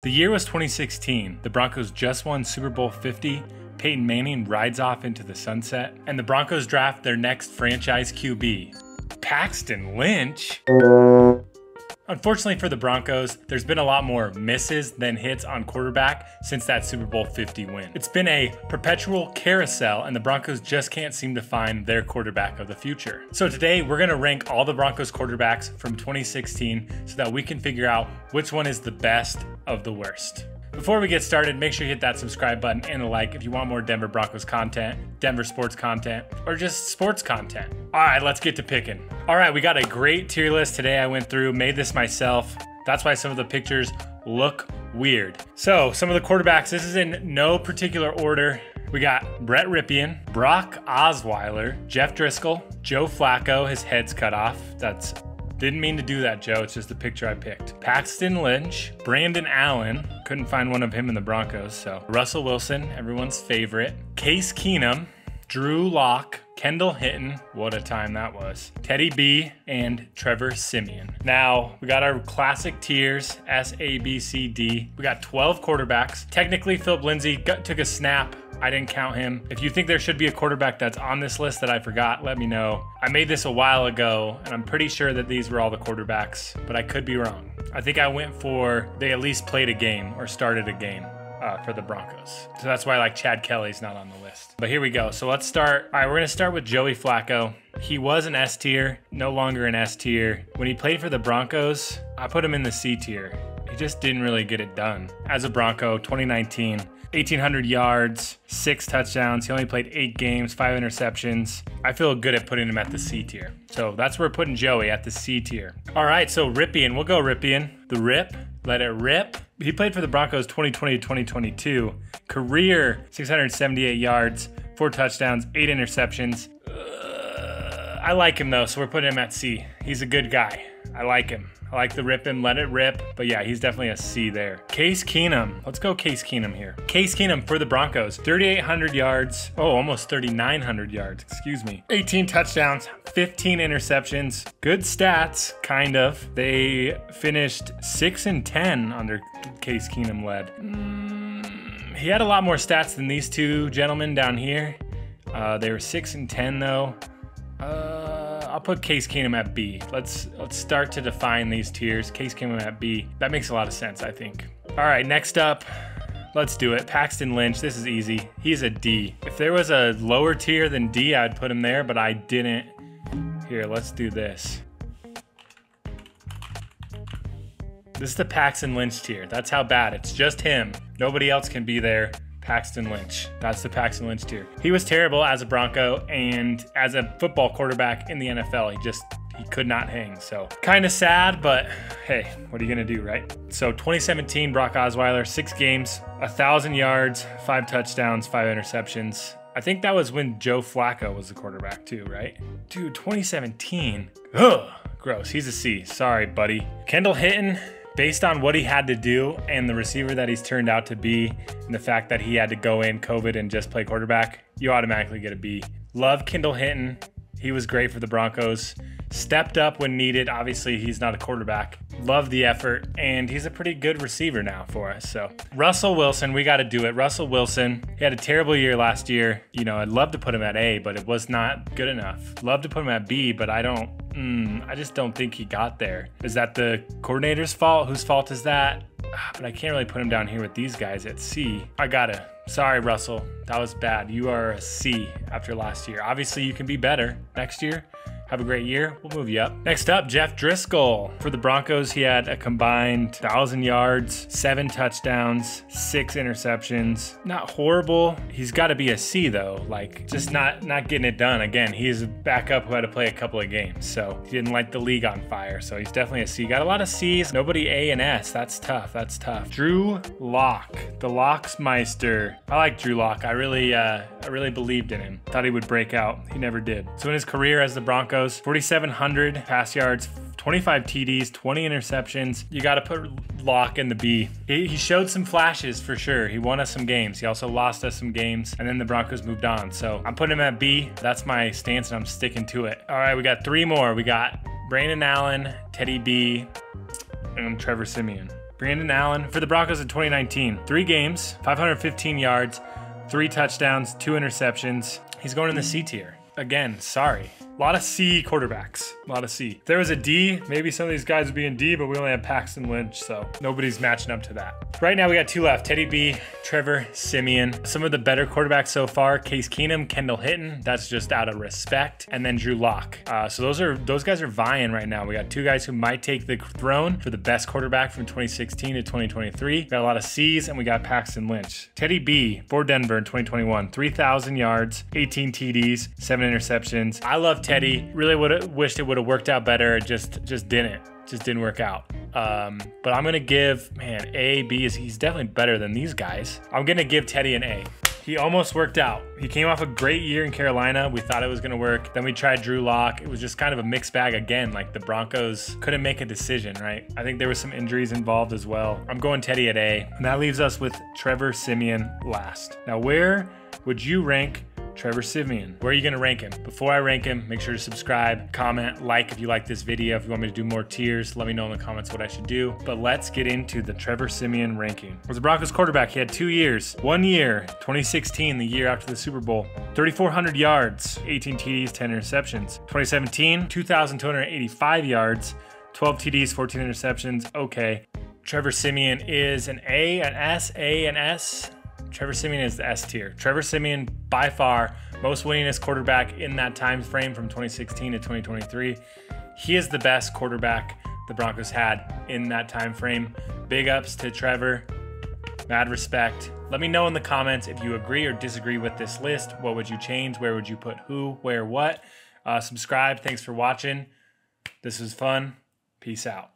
The year was 2016. The Broncos just won Super Bowl 50. Peyton Manning rides off into the sunset, and the Broncos draft their next franchise QB, Paxton Lynch. Unfortunately for the Broncos, there's been a lot more misses than hits on quarterback since that Super Bowl 50 win. It's been a perpetual carousel, and the Broncos just can't seem to find their quarterback of the future. So today, we're gonna rank all the Broncos quarterbacks from 2016 so that we can figure out which one is the best of the worst. Before we get started, make sure you hit that subscribe button and a like if you want more Denver Broncos content, Denver sports content, or just sports content. All right, let's get to picking. All right, we got a great tier list today. I went through, made this myself. That's why some of the pictures look weird. So some of the quarterbacks, this is in no particular order. We got Brett Rypien, Brock Osweiler, Jeff Driscoll, Joe Flacco, his head's cut off. Didn't mean to do that, Joe. It's just the picture I picked. Paxton Lynch, Brandon Allen. Couldn't find one of him in the Broncos, so. Russell Wilson, everyone's favorite. Case Keenum, Drew Lock, Kendall Hinton. What a time that was. Teddy B, and Trevor Siemian. Now, we got our classic tiers, S, A, B, C, D. We got 12 quarterbacks. Technically, Philip Lindsay took a snap. I didn't count him. If you think there should be a quarterback that's on this list that I forgot, let me know. I made this a while ago, and I'm pretty sure that these were all the quarterbacks, but I could be wrong. I think I went for they at least played a game or started a game for the Broncos. So that's why like Chad Kelly's not on the list. But here we go. So let's start. All right, we're gonna start with Joey Flacco. He was an S tier, no longer an S tier. When he played for the Broncos, I put him in the C tier. He just didn't really get it done. As a Bronco, 2019, 1,800 yards, 6 touchdowns. He only played 8 games, 5 interceptions. I feel good at putting him at the C tier. So that's where we're putting Joey, at the C tier. All right, so Rypien, we'll go Rypien. The rip, let it rip. He played for the Broncos 2020 to 2022. Career 678 yards, 4 touchdowns, 8 interceptions. I like him though, so we're putting him at C. He's a good guy. I like him. I like the rip him, let it rip. But yeah, he's definitely a C there. Case Keenum. Let's go Case Keenum here. Case Keenum for the Broncos. 3,800 yards. Oh, almost 3,900 yards. Excuse me. 18 touchdowns, 15 interceptions. Good stats, kind of. They finished 6-10 under Case Keenum led. He had a lot more stats than these two gentlemen down here. They were 6-10 though. I'll put Case Keenum at B. Let's start to define these tiers. Case Keenum at B. That makes a lot of sense, I think. All right, next up, let's do it. Paxton Lynch, this is easy. He's a D. If there was a lower tier than D, I'd put him there, but I didn't. Here, let's do this. This is the Paxton Lynch tier. That's how bad. It's just him. Nobody else can be there. Paxton Lynch. That's the Paxton Lynch tier. He was terrible as a Bronco, and as a football quarterback in the NFL, he could not hang. So kind of sad, but hey, what are you gonna do, right? So 2017, Brock Osweiler, 6 games, 1,000 yards, 5 touchdowns, 5 interceptions. I think that was when Joe Flacco was the quarterback too, right? Dude, 2017. Ugh, gross. He's a C. Sorry, buddy. Kendall Hinton. Based on what he had to do and the receiver that he's turned out to be, and the fact that he had to go in COVID and just play quarterback, you automatically get a B. Love Kendall Hinton. He was great for the Broncos. Stepped up when needed. Obviously, he's not a quarterback. Love the effort, and he's a pretty good receiver now for us. So Russell Wilson, we got to do it. Russell Wilson, he had a terrible year last year. You know, I'd love to put him at A, but it was not good enough. Love to put him at B, but I just don't think he got there. Is that the coordinator's fault? Whose fault is that? But I can't really put him down here with these guys at C. Sorry, Russell. That was bad. You are a C after last year. Obviously, you can be better next year. Have a great year. We'll move you up. Next up, Jeff Driscoll. For the Broncos, he had a combined 1,000 yards, 7 touchdowns, 6 interceptions. Not horrible. He's got to be a C though. Like just not getting it done. Again, he's a backup who had to play a couple of games, so he didn't light the league on fire. So he's definitely a C. Got a lot of C's. Nobody A and S. That's tough. That's tough. Drew Lock, the Locksmeister. I like Drew Lock. I really believed in him. Thought he would break out. He never did. So in his career as the Broncos, 4,700 pass yards, 25 TDs, 20 interceptions. You got to put Lock in the B. He showed some flashes for sure. He won us some games. He also lost us some games, and then the Broncos moved on. So I'm putting him at B. That's my stance, and I'm sticking to it. All right, we got 3 more. We got Brandon Allen, Teddy B, and Trevor Siemian. Brandon Allen for the Broncos in 2019. 3 games, 515 yards, 3 touchdowns, 2 interceptions. He's going in the C tier. Again, sorry. A lot of C quarterbacks, a lot of C. If there was a D, maybe some of these guys would be in D, but we only have Paxton Lynch, so nobody's matching up to that. Right now we got 2 left, Teddy B, Trevor Siemian. Some of the better quarterbacks so far, Case Keenum, Kendall Hinton, that's just out of respect, and then Drew Lock. So those guys are vying right now. We got 2 guys who might take the throne for the best quarterback from 2016 to 2023. Got a lot of C's, and we got Paxton Lynch. Teddy B for Denver in 2021, 3,000 yards, 18 TDs, 7 interceptions. I love Teddy. Really wished it would have worked out better. It just didn't work out. But I'm gonna give, man, A, B, he's definitely better than these guys. I'm gonna give Teddy an A. He almost worked out. He came off a great year in Carolina. We thought it was gonna work. Then we tried Drew Lock. It was just kind of a mixed bag again. Like the Broncos couldn't make a decision, right? I think there was some injuries involved as well. I'm going Teddy at A. And that leaves us with Trevor Siemian last. Now, where would you rank Trevor Siemian? Where are you gonna rank him? Before I rank him, make sure to subscribe, comment, like if you like this video. If you want me to do more tiers, let me know in the comments what I should do. But let's get into the Trevor Siemian ranking. Was a Broncos quarterback. He had 2 years. 1 year, 2016, the year after the Super Bowl. 3,400 yards, 18 TDs, 10 interceptions. 2017, 2,285 yards, 12 TDs, 14 interceptions. Okay. Trevor Siemian is an A, an S, A, an S. Trevor Siemian is the S tier. Trevor Siemian, by far, most winningest quarterback in that time frame from 2016 to 2023. He is the best quarterback the Broncos had in that time frame. Big ups to Trevor. Mad respect. Let me know in the comments if you agree or disagree with this list. What would you change? Where would you put who, where, what? Subscribe. Thanks for watching. This was fun. Peace out.